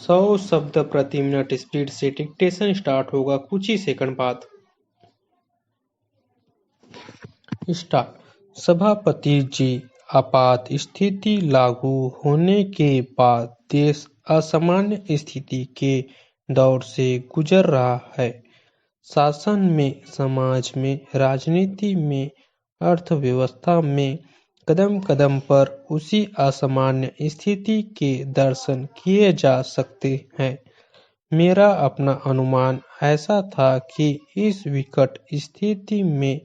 100 शब्द प्रति minute speed से डिक्टेशन स्टार्ट होगा कुछ ही सेकंड बाद। स्टार्ट। सभापति जी, आपात स्थिति लागू होने के बाद देश असामान्य स्थिति के दौर से गुजर रहा है। शासन में, समाज में, राजनीति में, अर्थव्यवस्था में कदम कदम पर उसी असामान्य स्थिति के दर्शन किए जा सकते हैं। मेरा अपना अनुमान ऐसा था कि इस विकट स्थिति में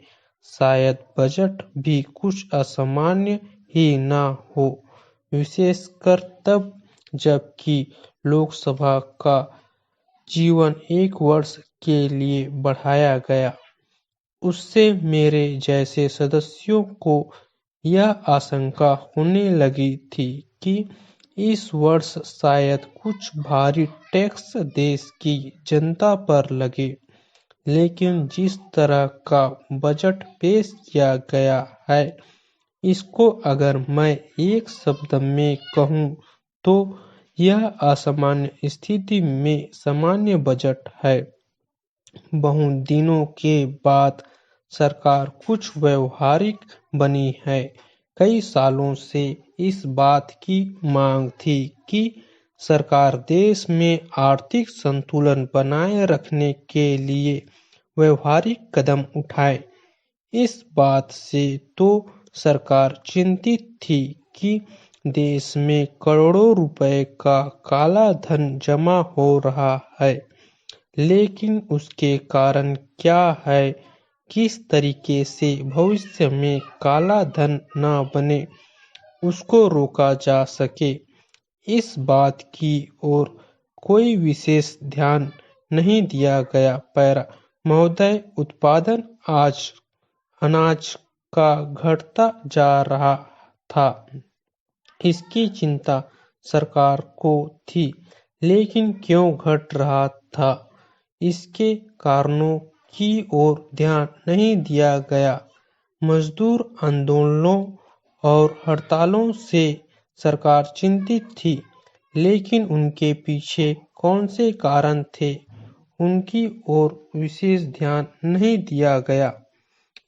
शायद बजट भी कुछ असामान्य ही न हो, विशेषकर तब जबकि लोकसभा का जीवन 1 वर्ष के लिए बढ़ाया गया। उससे मेरे जैसे सदस्यों को यह आशंका होने लगी थी कि इस वर्ष शायद कुछ भारी टैक्स देश की जनता पर लगे। लेकिन जिस तरह का बजट पेश किया गया है, इसको अगर मैं एक शब्द में कहूँ तो यह असामान्य स्थिति में सामान्य बजट है। बहुत दिनों के बाद सरकार कुछ व्यवहारिक बनी है। कई सालों से इस बात की मांग थी कि सरकार देश में आर्थिक संतुलन बनाए रखने के लिए व्यवहारिक कदम उठाए। इस बात से तो सरकार चिंतित थी कि देश में करोड़ों रुपए का काला धन जमा हो रहा है, लेकिन उसके कारण क्या है, किस तरीके से भविष्य में काला धन न बने, उसको रोका जा सके, इस बात की ओर कोई विशेष ध्यान नहीं दिया गया। पैरा महोदय, उत्पादन आज अनाज का घटता जा रहा था। इसकी चिंता सरकार को थी, लेकिन क्यों घट रहा था, इसके कारणों की ओर ध्यान नहीं दिया गया। मजदूर आंदोलनों और हड़तालों से सरकार चिंतित थी, लेकिन उनके पीछे कौन से कारण थे, उनकी ओर विशेष ध्यान नहीं दिया गया।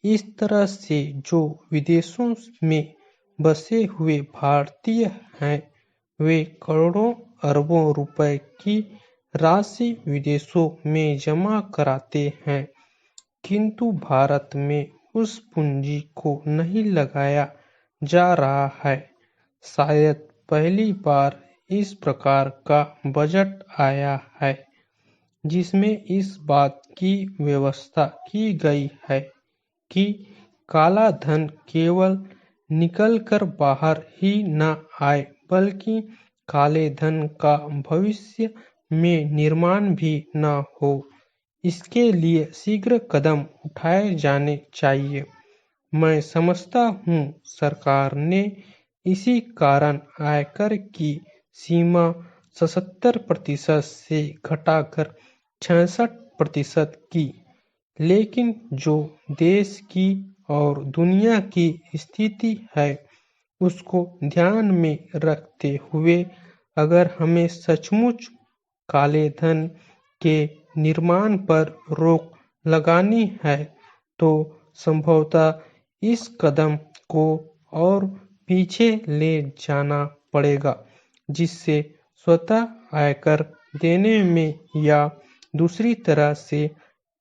इस तरह से जो विदेशों में बसे हुए भारतीय हैं, वे करोड़ों अरबों रुपए की राशि विदेशों में जमा कराते हैं, किंतु भारत में उस पूंजी को नहीं लगाया जा रहा है। शायद पहली बार इस प्रकार का बजट आया है जिसमें इस बात की व्यवस्था की गई है कि काला धन केवल निकलकर बाहर ही न आए, बल्कि काले धन का भविष्य में निर्माण भी न हो। इसके लिए शीघ्र कदम उठाए जाने चाहिए। मैं समझता हूँ सरकार ने इसी कारण आयकर की सीमा 77% से घटाकर 66% की। लेकिन जो देश की और दुनिया की स्थिति है, उसको ध्यान में रखते हुए अगर हमें सचमुच काले धन के निर्माण पर रोक लगानी है, तो संभवतः इस कदम को और पीछे ले जाना पड़ेगा, जिससे स्वतः आयकर देने में या दूसरी तरह से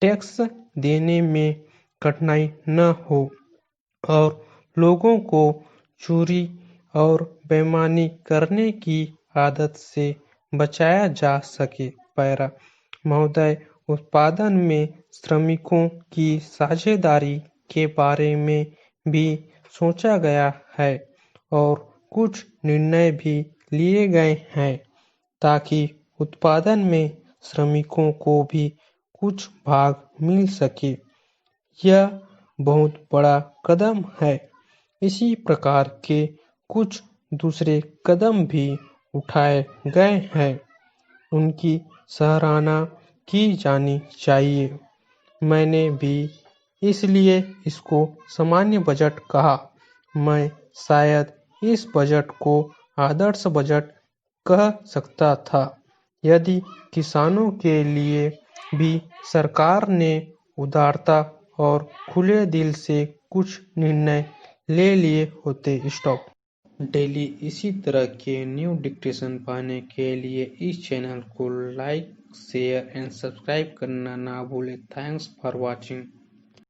टैक्स देने में कठिनाई न हो और लोगों को चोरी और बेईमानी करने की आदत से बचाया जा सके। पैरा महोदय, उत्पादन में श्रमिकों की साझेदारी के बारे में भी सोचा गया है और कुछ निर्णय भी लिए गए हैं ताकि उत्पादन में श्रमिकों को भी कुछ भाग मिल सके। यह बहुत बड़ा कदम है। इसी प्रकार के कुछ दूसरे कदम भी उठाए गए हैं, उनकी सराहना की जानी चाहिए। मैंने भी इसलिए इसको सामान्य बजट कहा। मैं शायद इस बजट को आदर्श बजट कह सकता था, यदि किसानों के लिए भी सरकार ने उदारता और खुले दिल से कुछ निर्णय ले लिए होते। स्टॉप। डेली इसी तरह के न्यू डिक्टेशन पाने के लिए इस चैनल को लाइक, शेयर एंड सब्सक्राइब करना ना भूलें। Thanks for watching.